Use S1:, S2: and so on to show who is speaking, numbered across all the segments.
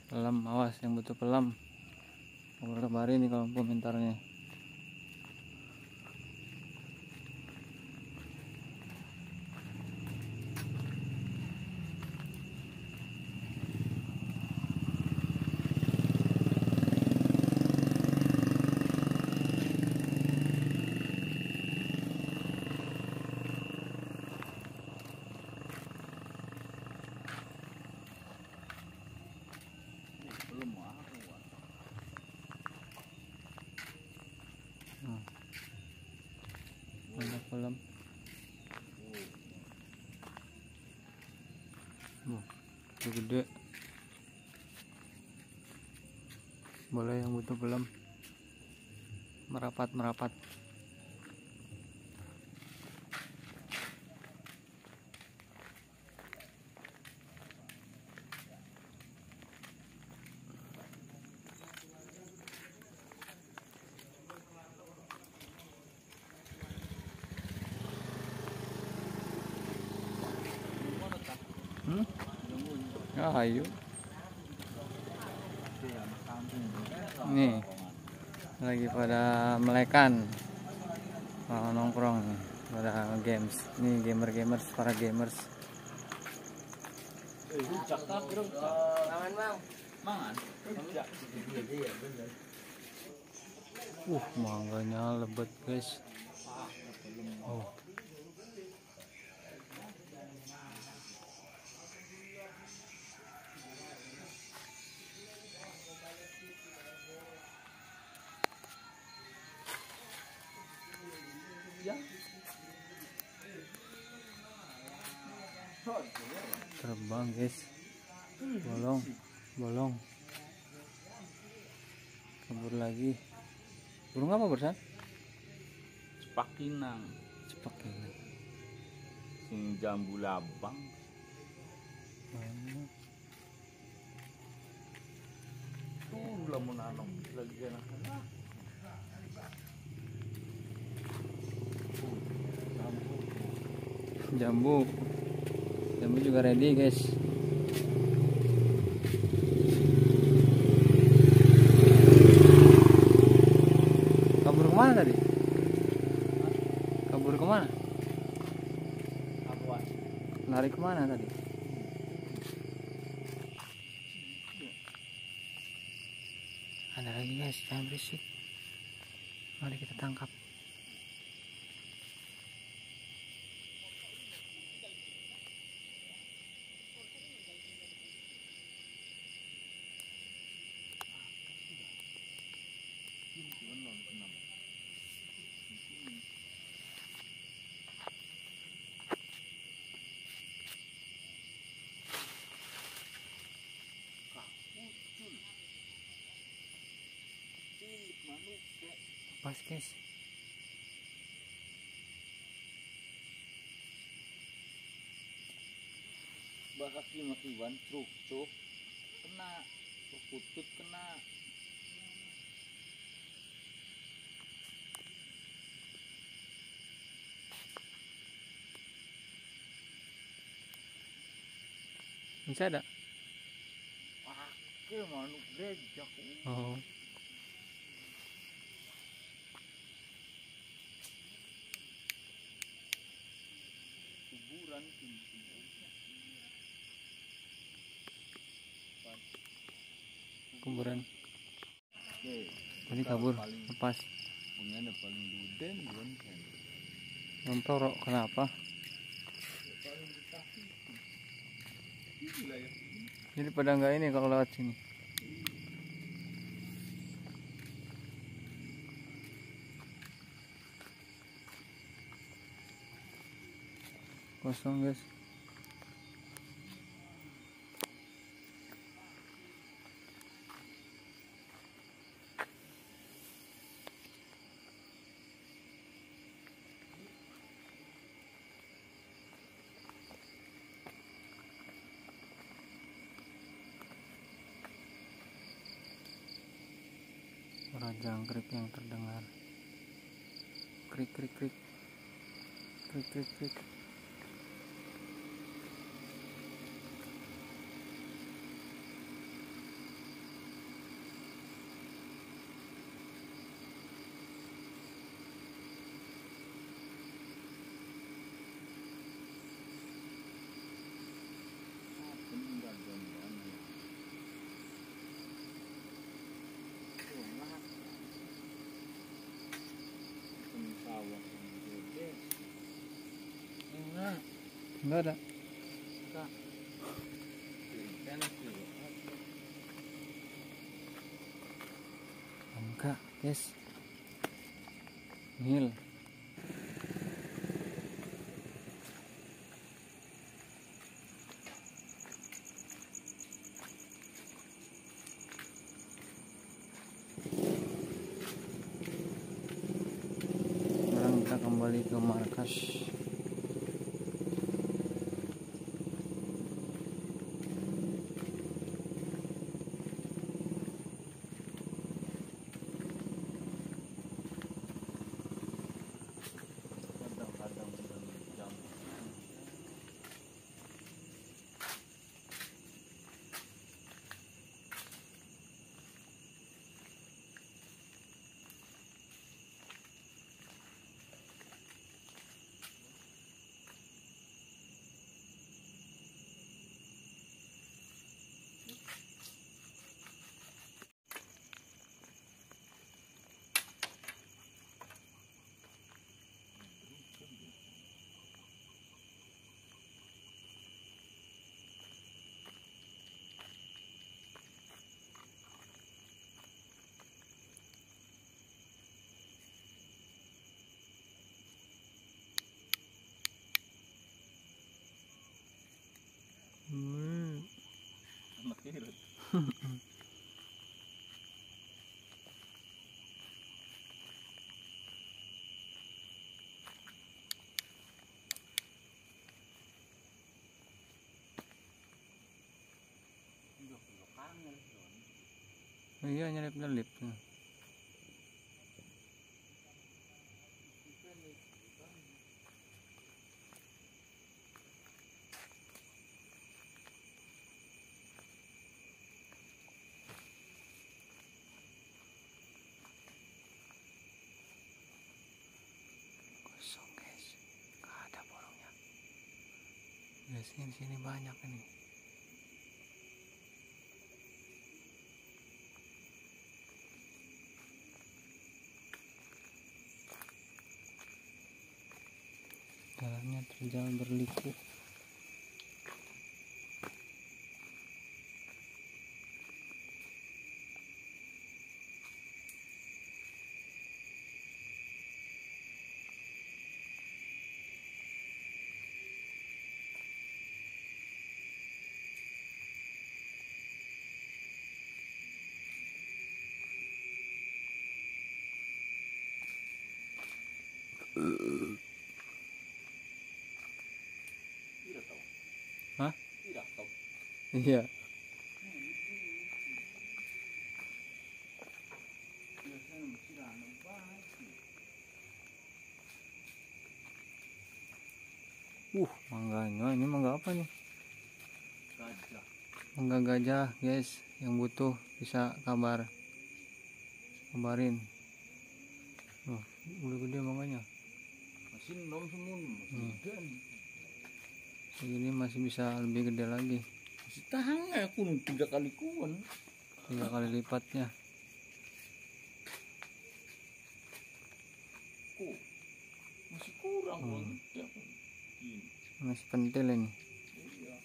S1: Pelam, awas yang butuh pelam. Kabar-kabari nih kalau komentarnya. Banyak pelam. Itu gede. Boleh yang butuh pelam merapat. Ayo. Nih lagi pada melekan, nongkrong nih, pada games. Nih para gamers. Mangganya lebat guys. Terbang guys, bolong kabur lagi. Burung apa barusan?
S2: Cepakinang sing jambu labang. Tuh lamun anom lagi anak-anak.
S1: Jambu juga ready guys. Kabur kemana tadi? Kabur kemana? Lari kemana tadi? Ada lagi guys, jangan berisik. Mari kita tangkap. Pas guys.
S2: Bakaki makiwan truk kena putut kena.
S1: Masih ada?
S2: Pakai manuk gejak. Kuburan
S1: kuburan. Ini kabur lepas.
S2: Punya ada paling duden kan.
S1: Nontorok kenapa? Jadi pada enggak ini kalau lewat sini. Kosong guys. Suara jangkrik yang terdengar. Krik. Enggak ada.
S2: Kak. Tenis dulu.
S1: Enggak, guys. Nihil. Sekarang kita kembali ke markas.
S2: Kadang-kadang jam. Anak kirut.
S1: Oh iya, nyelip-nyelip. Kosong guys, nggak ada burungnya. Biasanya di sini banyak ini. Jalannya terjal berliku.
S2: Tidak tahu.
S1: Hah?
S2: Tidak tahu.
S1: Iya.
S2: Biasanya mesti anak banget.
S1: Mangganya. Ini mangga apa nih?
S2: Gajah.
S1: Mangga gajah guys. Yang butuh bisa kabarin. Oh, udah gede mangganya.
S2: Masih nom semua masih gede nih.
S1: Segini masih bisa lebih gede lagi.
S2: Masih tahan aku 3 kali kuan.
S1: 3 kali lipatnya.
S2: Kok masih kurang
S1: Hmm.
S2: gede aku. Gini.
S1: Masih pentil ini.
S2: Iya.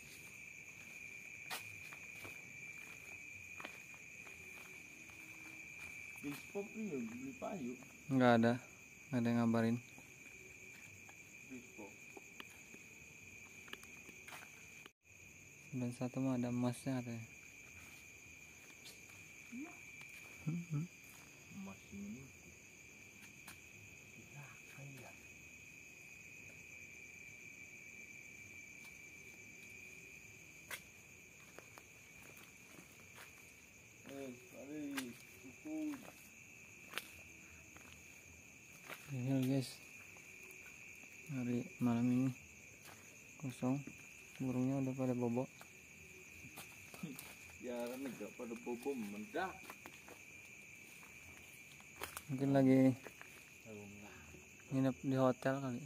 S2: Bispop iya beli payu.
S1: Nggak ada yang ngabarin.
S2: Bispop.
S1: Dan satu mah ada emasnya katanya.
S2: Emas ini. Ya, kaya. Kali cukup.
S1: Ini guys. Hari malam ini kosong. Burungnya udah pada bobok.
S2: Ya negak pada bobo mendak.
S1: Mungkin lagi nginep di hotel kali.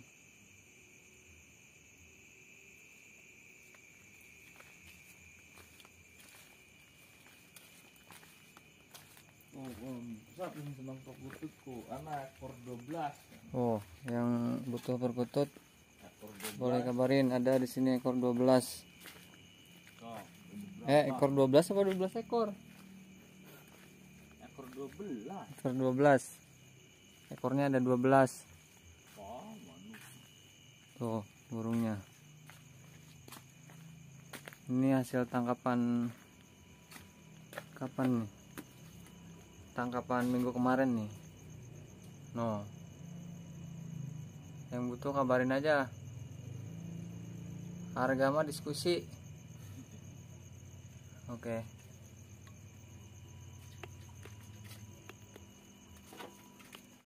S2: Siapa yang senang perkututku? Anak ekor 12.
S1: Oh, yang butuh perkutut
S2: Ekor 12
S1: boleh kabarin ada di sini ekor 12.
S2: Kok,
S1: Ekor 12 apa 12 ekor?
S2: ekor 12.
S1: Ekor 12. Ekornya ada 12.
S2: Wah, manuk.
S1: Tuh burungnya. Ini hasil tangkapan kapan nih? Tangkapan minggu kemarin nih. No. Yang butuh kabarin aja. Harga mah diskusi. Oke.